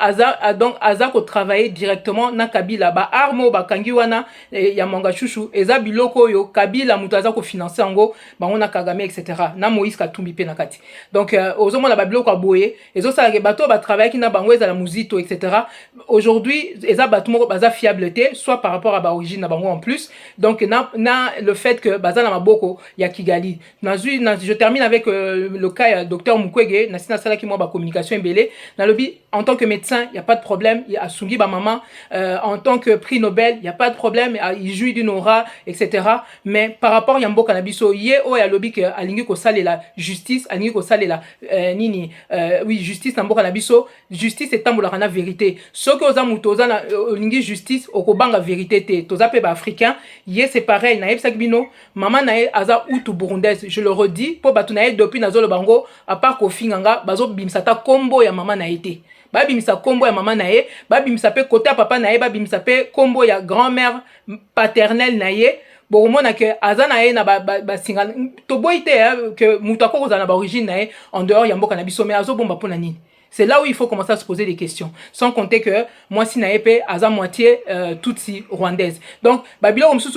donc aza ko travailler directement na Kabila ba arme ba kangi wana ya Mwanga Chouchou eza biloko yo Kabila mutu aza ko financer ngo bango na Kagame etc. na Moïse Katumbi pe na kati donc ozomona ba biloko aboye ezo sala ke bato ba travailler ki na bango eza la muzito etc. Aujourd'hui eza bato moko baza fiabilité soit par rapport à ba origine na bango en plus donc na le fait que baza na maboko ya Kigali je termine avec le cas docteur Mukwege na sina sala ki mo ba communication mbele na lobi en tant que médecin il y a pas de problème il a Sungi ba maman en tant que prix Nobel il y a pas de problème il jouit d'une aura etc. mais par rapport ya mboka na biso ye o ya lobi que alingi ko salela justice alingi ko salela nini oui justice na mboka na biso justice etambolaka na vérité soki oza muto oza na olingi justice okobanga vérité te toza pe ba africain ye c'est pareil na yebisa bino maman na ye aza utu burundaise je le redis po batu na ye depuis nazolo bango à part ko finganga bazo bimsata kombo ya maman na été babimisa kombo ya maman na ye babimisa pe côté papa na ye babimisa pe kombo ya grand-mère paternelle na ye bokomona ke aza na ye na basinga toboyi te ke moto akokozala na baorigine na ye en dehors ya mboka na biso mais azobomba mpona nini. C'est là où il faut commencer à se poser des questions. Sans compter que moi, si naïpe, à moitié tutsi rwandaise. Donc, babilo comme sous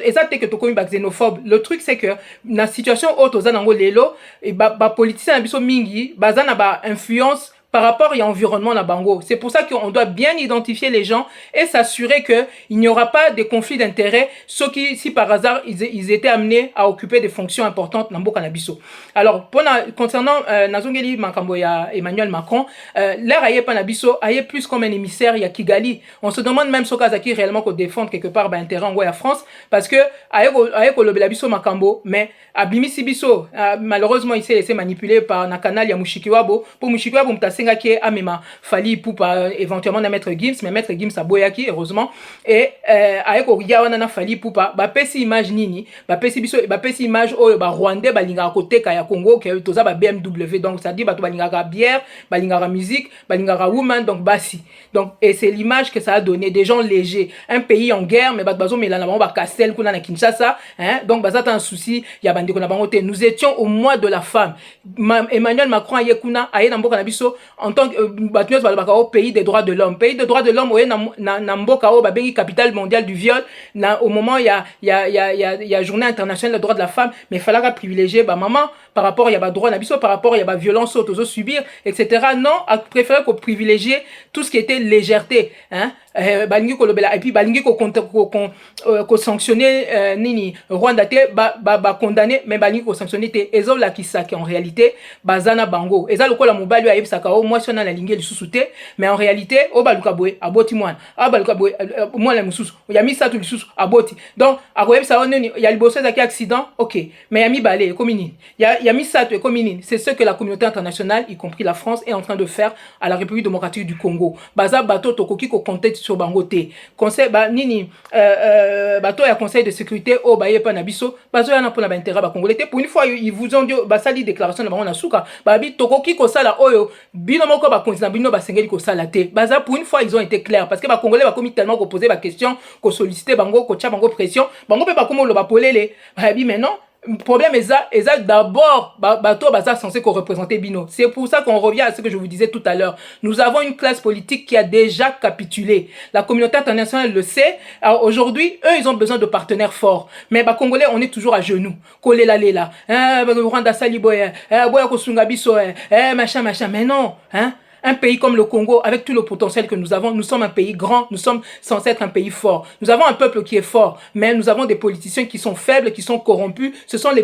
exact que tu connais xénophobe. Le truc c'est que la situation haute aux anango lelo et politicien abiso mingi, bazana ba influence par rapport à l'environnement na bango. C'est pour ça qu'on doit bien identifier les gens et s'assurer qu'il n'y aura pas de conflits d'intérêts, ceux qui, si par hasard, ils étaient amenés à occuper des fonctions importantes dans Mboka na biso. Alors, concernant Nazongeli Makambo ya Emmanuel Macron, l'air aye pa na biso, aye plus comme un émissaire, il y a Kigali. On se demande même ce Kazaki réellement qu'on défende quelque part intérêt en à France, parce que aye ko lobela biso Makambo, mais abimisi biso, malheureusement, il s'est laissé manipuler par na canal ya Mushikiwabo, pour Mushikiwabo senga qui amema fali pour éventuellement na maître Gims, mais maître Gims a boyaki heureusement et avec ogia wana na fali pour ba pesi image nini ba pesi biso ba pesi image o ba rwandais balinga côté ka ya Congo que toza ba BMW, donc ça dit ba to balinga bière balinga musique balinga woman, donc basi, donc et c'est l'image que ça a donné, des gens légers, un pays en guerre mais bazo melana ba Castel kuna na Kinshasa, hein, donc bazata un souci ya bandeko na bangote. Nous étions au mois de la femme. Emmanuel Macron aye kuna aye na mboka na biso en tant que au pays des droits de l'homme. Pays des droits de l'homme, na mboka o babengi capitale mondiale du viol. Au moment il y a journée internationale des droits de la femme, mais il fallait privilégier maman par rapport il y a droit na biso, par rapport il y a violence aux subir, etc. Non, à préférer qu'on privilégier tout ce qui était légèreté, hein. Et puis balingi ko sanctionner nini Rwanda te condamner, mais balingi ko sanctionner te ezo la kisaki en réalité bazana bango eza lokola mobali ayeb sakao moi sona la lingi lisusu te, mais en réalité o baluka boy aboti mwana baluka boy mwana mususu ya misa tu lisusu aboti, donc akoyeb sa oneni ya liboso za ki accident, OK, mais ya mi balé comme nini ya misa tu comme nini. C'est ce que la communauté internationale, y compris la France, est en train de faire à la République démocratique du Congo. Baza bato tokoki ko contexte sur bangote conseil nini bato ya conseil de sécurité o baye pa na biso bazo ya na pona ba intérêt ba congolais. Pour une fois ils vous ont dit basali déclaration na bango na suka babi tokoki ko sala oyo bino moko ba kontina bino ba sengeli ko sala te baza. Pour une fois ils ont été clairs parce que ba congolais ba komi tellement ko poser ba question ko solliciter bango ko tcha bango pression bango pe ba komo lo ba polele babi. Mais non, problème est d'abord bateau baza censé qu'on représenter Bino. C'est pour ça qu'on revient à ce que je vous disais tout à l'heure. Nous avons une classe politique qui a déjà capitulé. La communauté internationale le sait. Alors aujourd'hui, eux, ils ont besoin de partenaires forts. Mais Congolais, on est toujours à genoux. Kolela lela. Rwanda saliboye. Boya kosunga biso. Machin. Mais non, hein. Un pays comme le Congo, avec tout le potentiel que nous avons, nous sommes un pays grand, nous sommes censés être un pays fort. Nous avons un peuple qui est fort, mais nous avons des politiciens qui sont faibles, qui sont corrompus. Ce sont les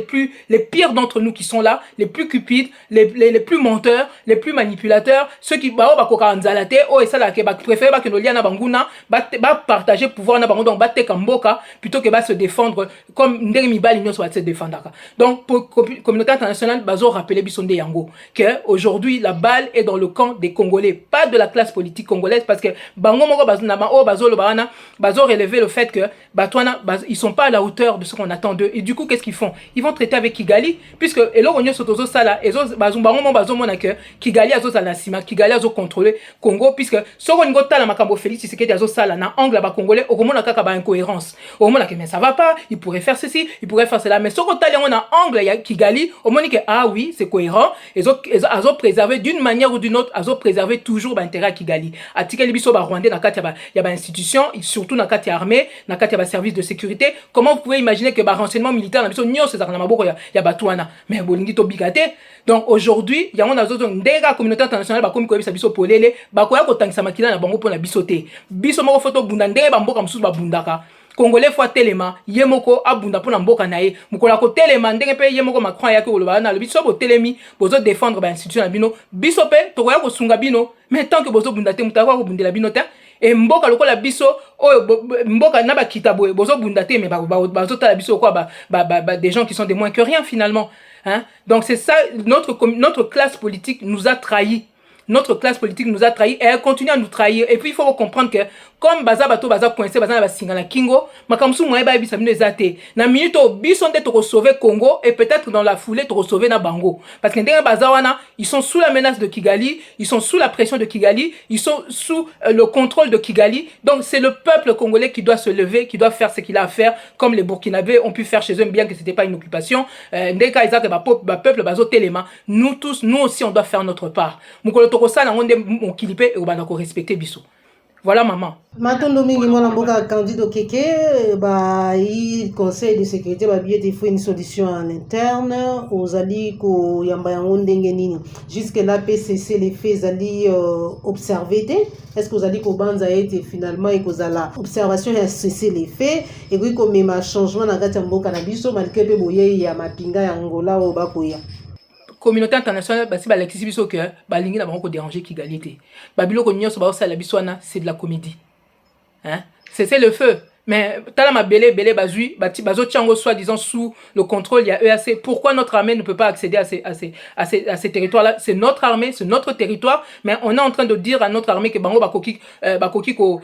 pires d'entre nous qui sont là, les plus cupides, les plus menteurs, les plus manipulateurs, ceux qui préfèrent que nos liens partager pouvoir plutôt que se défendre comme Ndemi Bali soit se défendre. Donc pour la communauté internationale, bazo rappeler Bisonde Yango que aujourd'hui la balle est dans le camp des Congolais, pas de la classe politique congolaise, parce que bango moko bazo relever le fait que ils sont pas à la hauteur de ce qu'on attend d'eux. Et du coup, qu'est-ce qu'ils font? Ils vont traiter avec Kigali, puisque Kigali azo salasima, Kigali azo contrôler Congo, puisque Sorongo tala makambo Félix Tshisekedi azo sala na angle ba congolais au moment kaka ba incohérence. Au moment que mais ça va pas, il pourrait faire ceci, il pourrait faire cela, mais Sorongo tala on a angle ya Kigali au moment que ah oui, c'est cohérent, azo préserver d'une manière ou d'une autre, azo préserver toujours l'intérêt à Kigali. Atikeli biso ba Rwandais na kati ya ba institution, surtout na kati armée, na kati ba service de sécurité. Comment vous pouvez imaginer que ba renseignement militaire na biso nyo cesar na maboko ya batwana, mais bolingi to bigate. Donc aujourd'hui, il y a une autre ndega communauté internationale ba komi ko bisa biso polele, ba ko ya ko tangisa makila na bango pona biso te. Biso moko photo bunda ndenge ba mboka mususu ba bundaka. Congolais fois telema yemoko abunda pona mboka na ye mukola ko telema ndenge pe yemoko Macron ya ko loba na le biso bo telemi bozo défendre ba institution na bino biso pe to ya ko sunga bino, mais tant que bozo bunda te mutaka ko bundela bino te et mboka lokola biso oyo mboka na ba kitabo bozo bunda te mais bazo tala biso quoi des gens qui sont des moins que rien finalement, hein. Donc c'est ça, notre classe politique nous a trahis. Notre classe politique nous a trahis et elle continue à nous trahir. Et puis il faut comprendre que comme baza bato baza coincé baza na basinga na kingo makamsu moye ba bisa bino ezate na minute biso nde to sauver Congo et peut-être dans la foulée to sauver na bango parce que ndenge baza wana ils sont sous la menace de Kigali, ils sont sous la pression de Kigali, ils sont sous le contrôle de Kigali. Donc c'est le peuple congolais qui doit se lever, qui doit faire ce qu'il a à faire comme les Burkinabés ont pu faire chez eux bien que c'était pas une occupation. Ndeka Isaac ba peuple bazo telema, nous tous nous aussi on doit faire notre part. Mukolo tokosa na ngonde mon kilipe et obana ko respecter biso. Voilà maman. Matondo mingi mwana mboka candidat Keke il conseil de sécurité ba bié faut une solution en interne aux alliés ko yamba yango ndenge nini. Jusque là PCC les faits alliés observer. Est-ce que vous allez ko banza été finalement et que la observation et cesser les faits et puis comme ma changement na kati mboka na biso malgré pe boye ya mapinga ya Angola o bakoya. Communauté internationale basi ba lekisi biso que ba lingi na bango déranger Kigali té ba biloko nyonso ba osala biso wana c'est de la comédie hein c'est le feu mais tala ma belé bazui bazo tiango soi-disant sous le contrôle il y a EAC. Pourquoi notre armée ne peut pas accéder à ces territoires là? C'est notre armée, c'est notre territoire, mais on est en train de dire à notre armée que bango bakoki ko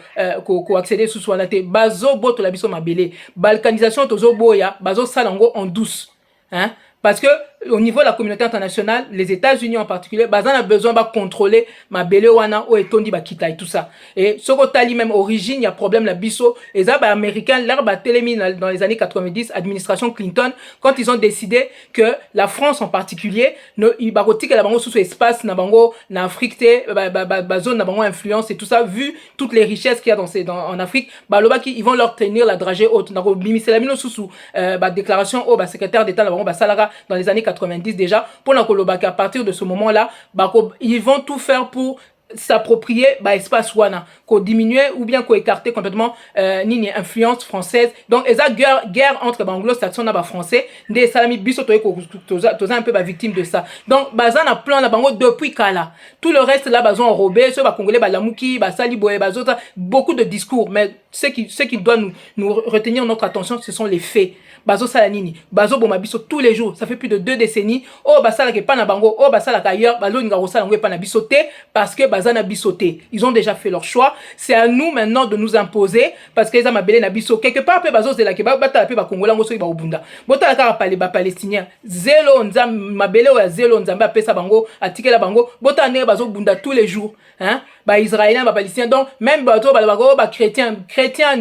accéder sous soanaté bazo boto la biso ma belé balkanisation tozo boya bazo salango en douce hein. Parce que au niveau de la communauté internationale, les États-Unis en particulier, bazan a besoin de contrôler ma belé wana o etondi ba kita et tout ça. Et ce côté même origine, il y a problème la biso. Et ça, américains, l'air télémine dans les années 90, administration Clinton, quand ils ont décidé que la France en particulier, il barotique la bango sous espace na bango na Afrique zone na bango influence et tout ça, vu toutes les richesses qu'il y a en Afrique, ils vont leur tenir la dragée haute. Na bimisela mino sous déclaration au secrétaire d'État la bango salara dans les années 90 déjà, pour la Kolobaka, à partir de ce moment-là, ils vont tout faire pour s'approprier espace wana, qu'on diminuer ou bien qu'on écarter complètement ni influence française. Donc eza guerre entre anglo-saxons et français, des salami biso toza un peu victime de ça. Donc bazan a plan la bango depuis kala. Tout le reste là bazon enrobé, ceux congolais balamuki, basali boye bazota, beaucoup de discours, mais ce qui doit nous retenir notre attention, ce sont les faits. Bazo salanini, bazo bomabiso tous les jours, ça fait plus de 2 décennies. Oh basala ke pa na bango, oh basala ka ailleurs, bazo nga rosala ngwe pa na bisoté parce que bazana bisoté. Ils ont déjà fait leur choix. C'est à nous maintenant de nous imposer parce que les amabele na biso quelque part pe bazo zela ke ba batala pe ba kongola ngoso ba obunda. Botala ka pale ba palestinien. Zelo nzam mabele ya zelo nzamba pesa bango, atikela bango, botala ne bazo bunda tous les jours, hein? Ba israélien ba palestinien. Donc même bato ba chrétien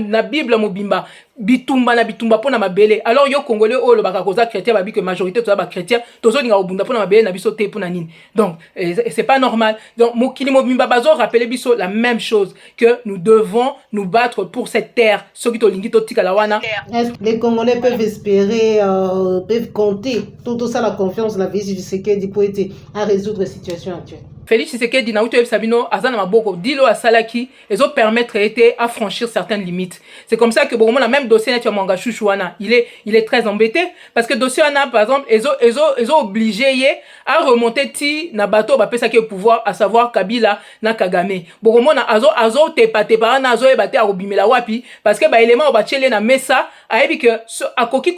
na Bible mobimba. Bitumba na bitumba pona mabele. Alors yo congolais o le baka koza chrétien ba bi que majorité to ba chrétien tozo ninga obunda pona mabele na biso te pona nini. Donc c'est pas normal. Donc mokili mobimba bazo rappeler biso la même chose que nous devons nous battre pour cette terre. Soki to lingi to tikala wana. Est-ce que les Congolais peuvent espérer peuvent compter tout ça la confiance la vie du Tshisekedi pour aider à résoudre la situation actuelle? Félix Tshisekedi na uto Sabino azana maboko dilo asalaki ezo permettre été à franchir certaines limites. C'est comme ça que bon la même dossier na Mwanga Chouchou wana, il est très embêté parce que dossier wana par exemple ezo obligé à remonter ti na bateau ba pesa ke pouvoir à savoir Kabila na Kagame. Bon na azo te na azo ebate a robimela wapi parce que ba élément ba tchele na mesa ayebi que akoki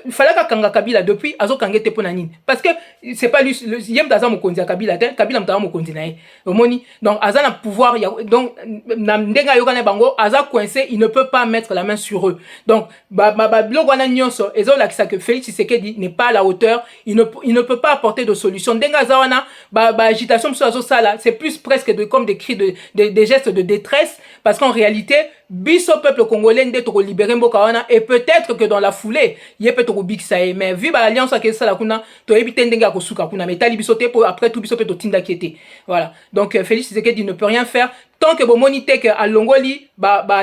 il fallait ka kanga Kabila depuis azo kangete pona nini parce que c'est pas lui yem daza mokonzi ya Kabila te Kabila mtama continuer omoni donc aza na pouvoir donc na ndenga yokana bango aza coincé, il ne peut pas mettre la main sur eux. Donc biloko wana nyonso ezo lakisa que Félix Tshisekedi n'est pas à la hauteur, il ne peut pas apporter de solution. Ndenga za wana agitation so azo sala, c'est plus presque comme des cris des gestes de détresse parce qu'en réalité biso peuple congolais nde to libérer mboka wana et peut-être que dans la foulée yé peut to bikisa mais vu ba alliance ke sala kuna to ebite ndenga ko suka kuna metali biso te pour après tout biso peut to tinda kiete. Voilà. Donc Félix Tshisekedi ne peut rien faire tant que bomonite que à Longoli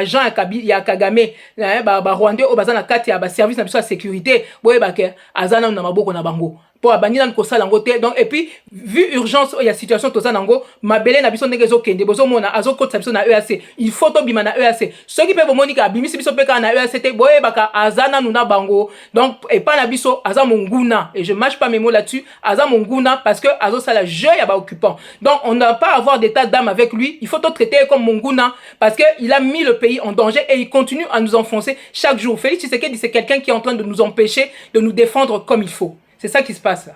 Jean ya Kagame ba Rwandais au bazana kati ya ba service na biso de sécurité boye ba ke azana na maboko na bango pour abandonner na kosala ngote. Donc et puis vu urgence il y a situation to zanango mabele na biso ndenge zo kende bozo mona azo kotsa biso na EAC, il faut to bima na EAC ceux qui peuvent monika abimisi biso peka na EAC te boye baka azana nuna bango. Donc et pas na biso aza monguna et je mâche pas mes mots là-dessus, aza monguna parce que azo sala jeu ya ba occupant. Donc on n'a pas à avoir d'état d'âme avec lui, il faut to traiter comme monguna parce que il a mis le pays en danger et il continue à nous enfoncer chaque jour. Félix Tshisekedi c'est quelqu'un qui est en train de nous empêcher de nous défendre comme il faut. C'est ça qui se passe là.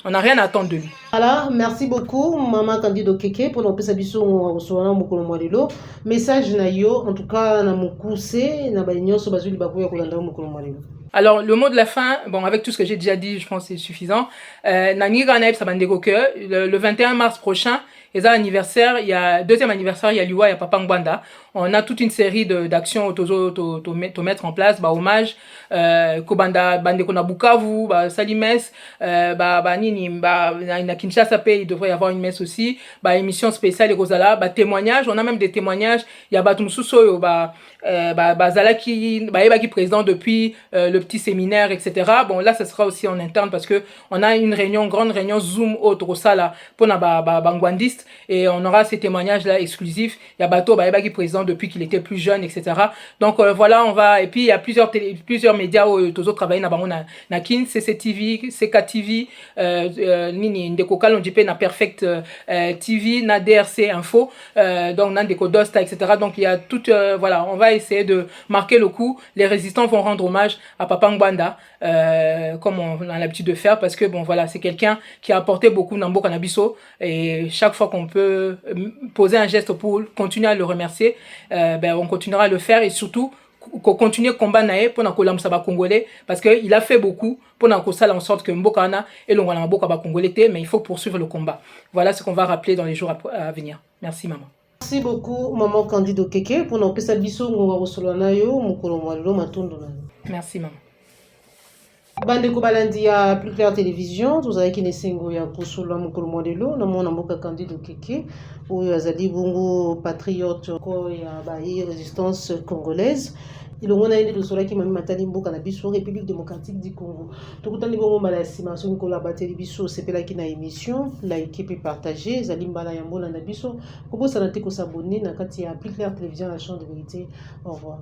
On n'a rien à attendre de lui. Voilà, merci beaucoup, Maman Candido Keke, pour nous passer biso au mukolo mwalelo. Message na yo, en tout cas, na mukuse, na baignon so bazuli bakuya kolanda mukolo mwalelo. Alors, le mot de la fin, bon, avec tout ce que j'ai déjà dit, je pense que c'est suffisant. Nani Ganaïb Sabandego que le 21 mars prochain, et anniversaire, il y a deuxième anniversaire, il y a Liwa, il y a Papa Ngbanda. On a toute une série d'actions to mettre en place, hommage, Kobanda, Bande Kona Bukavu, Salimes, Nini, na Kinshasa Pay, il devrait y avoir une messe aussi, émission spéciale et Rosala, témoignages, on a même des témoignages, il y a Batum Sousoyo, Zalaki, Ebaki président depuis le petit séminaire, etc. Bon, là, ce sera aussi en interne parce que on a une réunion, grande réunion Zoom autre au Sala pour na bangwandiste et on aura ces témoignages là exclusifs. Il y a Bato Ebaki président depuis qu'il était plus jeune, etc. Donc voilà, on va, et puis il y a plusieurs médias où tous autres travaillent na Kin, CCTV, CKTV, Nini, Ndeko Kalonjipe, na Perfect TV, na DRC Info, donc na Ndeko Dosta, etc. Donc il y a tout, voilà, on va essayer de marquer le coup. Les résistants vont rendre hommage à Papa Ngbanda, comme on a l'habitude de faire, parce que bon voilà, c'est quelqu'un qui a apporté beaucoup Nambo Kanabiso, et chaque fois qu'on peut poser un geste pour continuer à le remercier, on continuera à le faire, et surtout qu'on continue à combattre pour nous congolais, parce qu'il a fait beaucoup pour nous en sorte que Mbokana et l'Ongwana Mboka congolais, mais il faut poursuivre le combat. Voilà ce qu'on va rappeler dans les jours à venir. Merci maman. Merci beaucoup Maman Candido Keke pour nous passer biso ngonga kosolana yo mukolo mwalelo matondo na. Merci maman. Bande ko balandi ya Plus Clair Télévision, tozalaki na esengo ya kosola mokolo mwalelo na mwana mboka Candido Keke oyo azali bongo patriote ko ya résistance congolaise. ilongo na yende tosolaki mami matali mboka na biso République démocratique du Congo. Tokutani bongo mbala ya nsima soki kola bateli biso osepelaki na émission like pe partager ezali mbala ya mbola na biso kobosana te kosabone na kati ya Plus Clair Télévision, la chaîne de vérité. Au revoir.